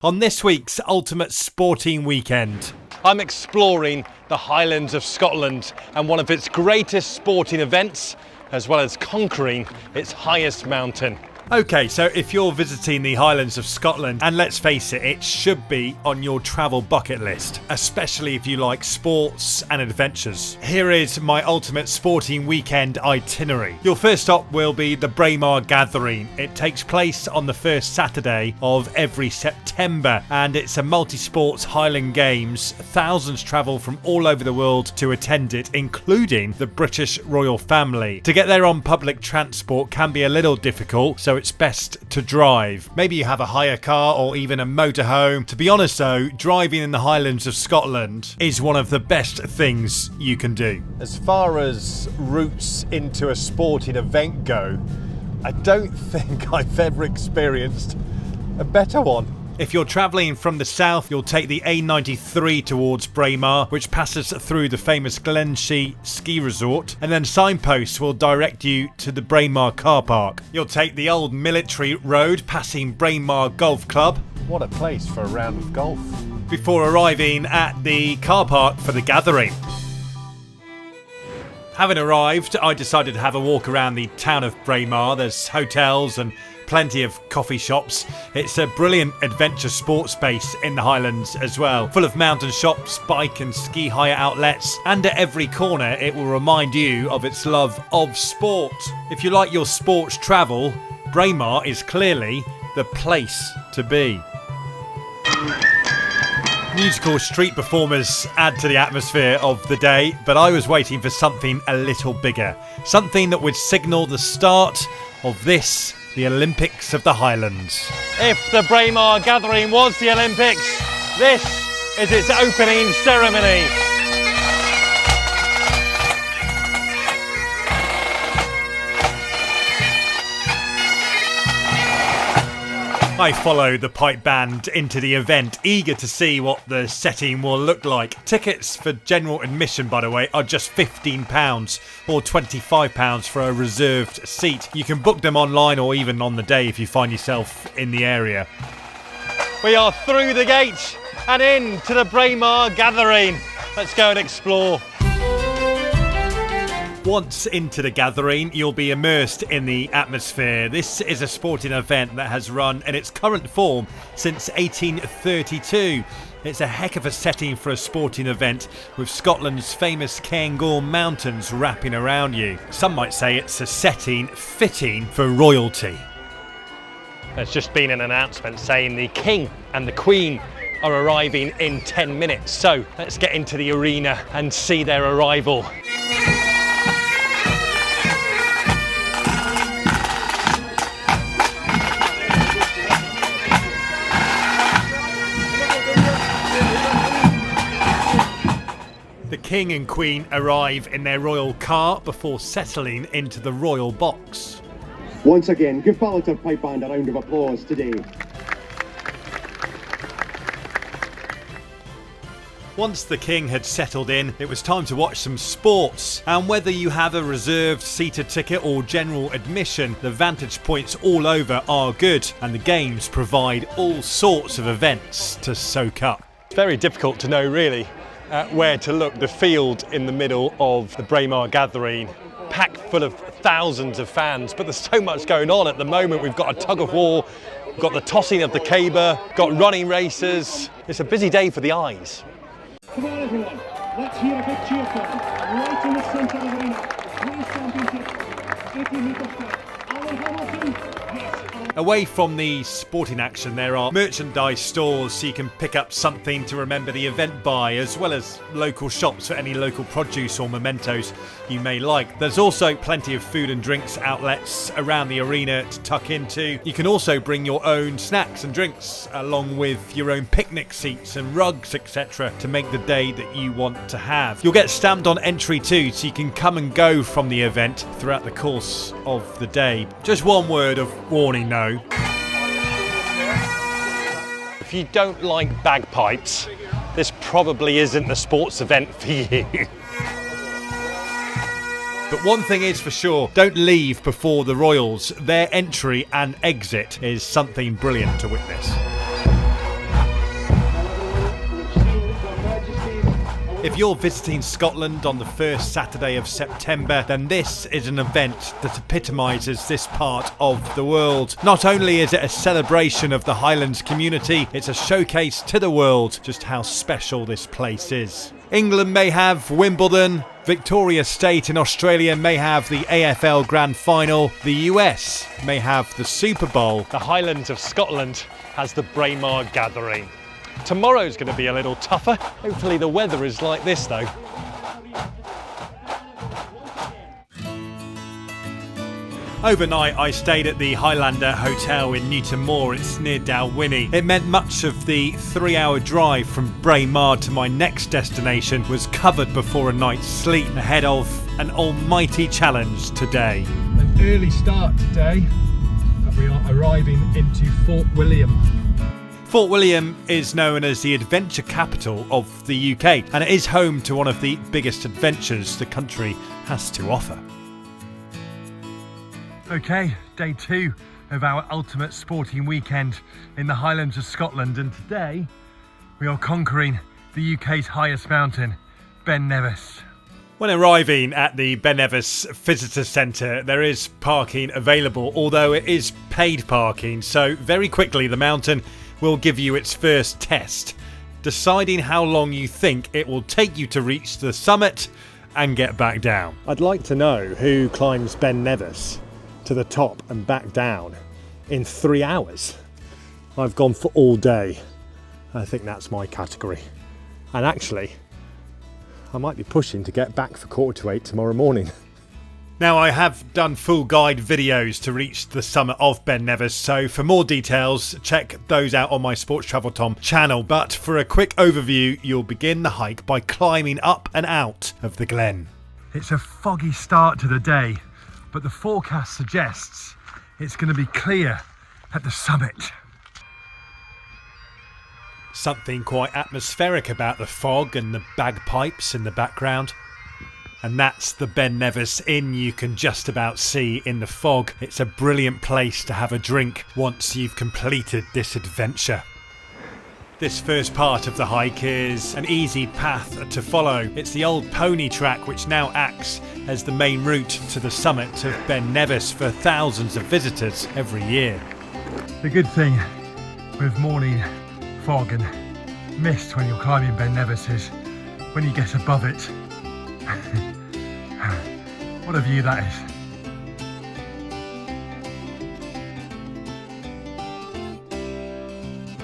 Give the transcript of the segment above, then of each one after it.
On this week's Ultimate Sporting Weekend, I'm exploring the Highlands of Scotland and one of its greatest sporting events, as well as conquering its highest mountain. Okay, so if you're visiting the Highlands of Scotland, and let's face it, it should be on your travel bucket list, especially if you like sports and adventures. Here is my ultimate sporting weekend itinerary. Your first stop will be the Braemar Gathering. It takes place on the first Saturday of every September, and it's a multi-sports Highland Games. Thousands travel from all over the world to attend it, including the British royal family. To get there on public transport can be a little difficult, so it's best to drive. Maybe you have a hire car or even a motorhome. To be honest though, driving in the Highlands of Scotland is one of the best things you can do. As far as routes into a sporting event go, I don't think I've ever experienced a better one. If you're travelling from the south, you'll take the A93 towards Braemar, which passes through the famous Glenshee ski resort, and then signposts will direct you to the Braemar car park. You'll take the old military road, passing Braemar Golf Club. What a place for a round of golf. Before arriving at the car park for the gathering. Having arrived, I decided to have a walk around the town of Braemar. There's hotels and plenty of coffee shops. It's a brilliant adventure sports space in the Highlands as well, full of mountain shops, bike and ski hire outlets, and at every corner it will remind you of its love of sport. If you like your sports travel, Braemar is clearly the place to be. Musical street performers add to the atmosphere of the day, but I was waiting for something a little bigger, something that would signal the start of this, the Olympics of the Highlands. If the Braemar Gathering was the Olympics, this is its opening ceremony. I follow the pipe band into the event, eager to see what the setting will look like. Tickets for general admission, by the way, are just £15 or £25 for a reserved seat. You can book them online or even on the day if you find yourself in the area. We are through the gate and into the Braemar Gathering. Let's go and explore. Once into the gathering, you'll be immersed in the atmosphere. This is a sporting event that has run in its current form since 1832. It's a heck of a setting for a sporting event, with Scotland's famous Cairngorm Mountains wrapping around you. Some might say it's a setting fitting for royalty. There's just been an announcement saying the King and the Queen are arriving in 10 minutes. So let's get into the arena and see their arrival. The King and Queen arrive in their royal car before settling into the royal box. Once again, give Balliter Pipe Band a round of applause today. Once the King had settled in, it was time to watch some sports. And whether you have a reserved seated ticket or general admission, the vantage points all over are good, and the games provide all sorts of events to soak up. It's very difficult to know really where to look. The field in the middle of the Braemar Gathering, packed full of thousands of fans, but there's so much going on at the moment. We've got a tug of war, we've got the tossing of the caber, got running races. It's a busy day for the eyes. Come on everyone, let's hear a big cheer for them. Right in the centre of the arena, race championship, 80 metre start. Alan Hamilton, yes. Away from the sporting action, there are merchandise stores so you can pick up something to remember the event by, as well as local shops for any local produce or mementos you may like. There's also plenty of food and drinks outlets around the arena to tuck into. You can also bring your own snacks and drinks, along with your own picnic seats and rugs, etc., to make the day that you want to have. You'll get stamped on entry too, so you can come and go from the event throughout the course of the day. Just one word of warning though. If you don't like bagpipes, this probably isn't the sports event for you. But one thing is for sure, don't leave before the Royals. Their entry and exit is something brilliant to witness. If you're visiting Scotland on the first Saturday of September, then this is an event that epitomises this part of the world. Not only is it a celebration of the Highlands community, it's a showcase to the world just how special this place is. England may have Wimbledon, Victoria State in Australia may have the AFL Grand Final, the US may have the Super Bowl. The Highlands of Scotland has the Braemar Gathering. Tomorrow's going to be a little tougher. Hopefully the weather is like this though. Overnight I stayed at the Highlander Hotel in Newton Moor, it's near Dalwhinnie. It meant much of the 3-hour drive from Braemar to my next destination was covered before a night's sleep ahead of an almighty challenge today. An early start today, and we are arriving into Fort William. Fort William is known as the adventure capital of the UK, and it is home to one of the biggest adventures the country has to offer. Okay, day 2 of our ultimate sporting weekend in the Highlands of Scotland, and today we are conquering the UK's highest mountain, Ben Nevis. When arriving at the Ben Nevis Visitor Centre, there is parking available, although it is paid parking, so very quickly the mountain will give you its first test, deciding how long you think it will take you to reach the summit and get back down. I'd like to know who climbs Ben Nevis to the top and back down in 3 hours. I've gone for all day. I think that's my category. And actually, I might be pushing to get back for 7:45 tomorrow morning. Now, I have done full guide videos to reach the summit of Ben Nevis, so for more details, check those out on my Sports Travel Tom channel. But for a quick overview, you'll begin the hike by climbing up and out of the glen. It's a foggy start to the day, but the forecast suggests it's going to be clear at the summit. Something quite atmospheric about the fog and the bagpipes in the background. And that's the Ben Nevis Inn you can just about see in the fog. It's a brilliant place to have a drink once you've completed this adventure. This first part of the hike is an easy path to follow. It's the old pony track which now acts as the main route to the summit of Ben Nevis for thousands of visitors every year. The good thing with morning fog and mist when you're climbing Ben Nevis is when you get above it. What a view that is.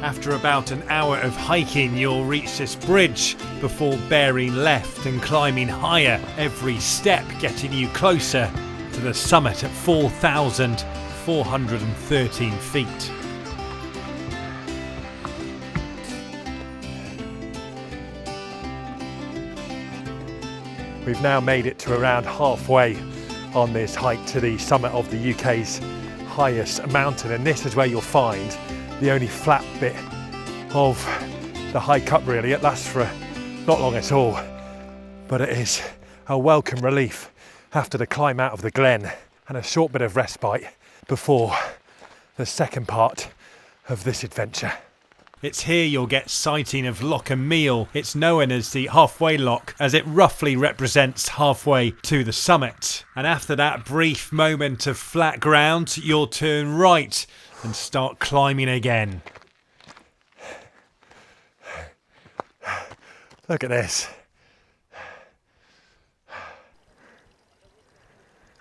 After about an hour of hiking, you'll reach this bridge before bearing left and climbing higher, every step getting you closer to the summit at 4,413 feet. We've now made it to around halfway on this hike to the summit of the UK's highest mountain, and this is where you'll find the only flat bit of the hike up really. It lasts for not long at all, but it is a welcome relief after the climb out of the glen and a short bit of respite before the second part of this adventure. It's here you'll get sighting of Loch Meal. It's known as the halfway loch as it roughly represents halfway to the summit. And after that brief moment of flat ground, you'll turn right and start climbing again. Look at this.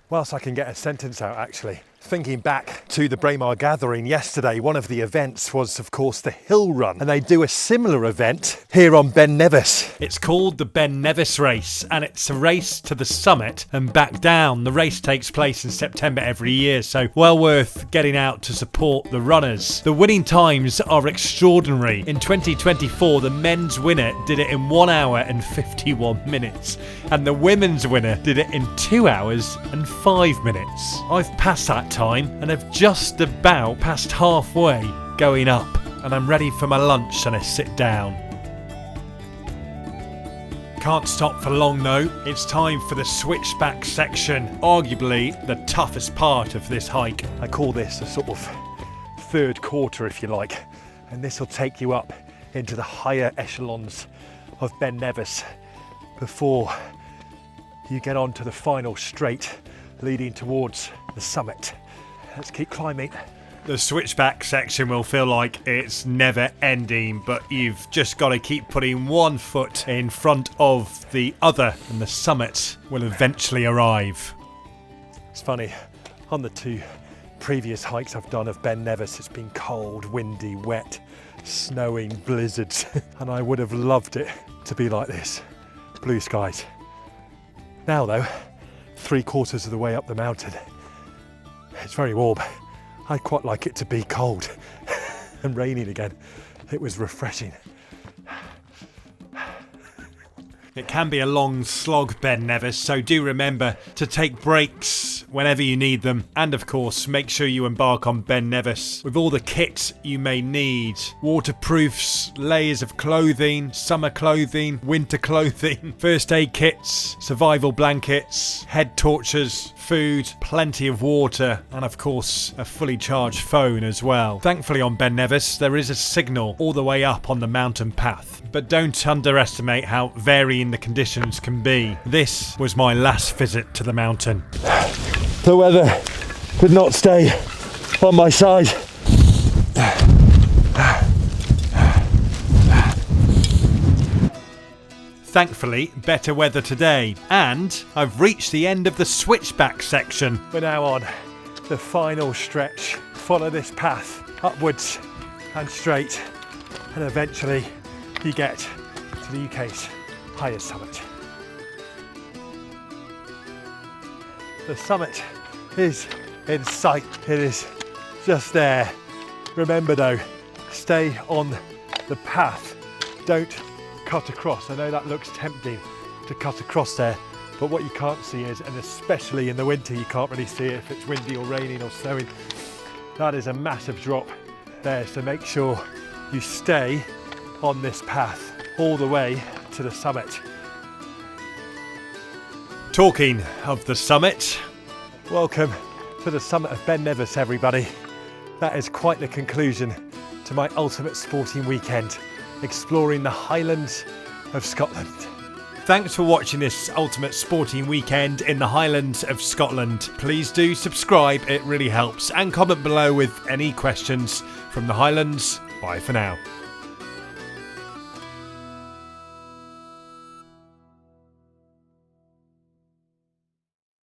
Whilst I can get a sentence out actually. Thinking back to the Braemar Gathering yesterday, one of the events was of course the hill run, and they do a similar event here on Ben Nevis. It's called the Ben Nevis Race, and it's a race to the summit and back down. The race takes place in September every year, so well worth getting out to support the runners. The winning times are extraordinary. In 2024, the men's winner did it in 1 hour and 51 minutes, and the women's winner did it in 2 hours and 5 minutes. I've passed that time and have just about passed halfway going up, and I'm ready for my lunch and a sit down. Can't stop for long though. It's time for the switchback section, arguably the toughest part of this hike. I call this a sort of third quarter if you like, and this will take you up into the higher echelons of Ben Nevis before you get onto the final straight leading towards the summit. Let's keep climbing. The switchback section will feel like it's never ending, but you've just got to keep putting one foot in front of the other, and the summit will eventually arrive. It's funny, on the 2 previous hikes I've done of Ben Nevis, it's been cold, windy, wet, snowing, blizzards, and I would have loved it to be like this. Blue skies. Now though, 3/4 of the way up the mountain, it's very warm. I'd quite like it to be cold and raining again. It was refreshing. It can be a long slog, Ben Nevis, so do remember to take breaks whenever you need them. And of course, make sure you embark on Ben Nevis with all the kit you may need. Waterproofs, layers of clothing, summer clothing, winter clothing, first aid kits, survival blankets, head torches, food, plenty of water, and of course a fully charged phone as well. Thankfully on Ben Nevis there is a signal all the way up on the mountain path, but don't underestimate how varying the conditions can be. This was my last visit to the mountain. The weather could not stay on my side. Thankfully, better weather today, and I've reached the end of the switchback section. We're now on the final stretch. Follow this path upwards and straight, and eventually you get to the UK's highest summit. The summit is in sight. It is just there. Remember though, stay on the path. Don't cut across. I know that looks tempting to cut across there, but what you can't see is, and especially in the winter, you can't really see it if it's windy or raining or snowing. That is a massive drop there, so make sure you stay on this path all the way to the summit. Talking of the summit, welcome to the summit of Ben Nevis, everybody. That is quite the conclusion to my ultimate sporting weekend, exploring the Highlands of Scotland. thanks for watching this ultimate sporting weekend in the Highlands of Scotland. Please do subscribe, it really helps, and comment below with any questions from the Highlands. Bye for now.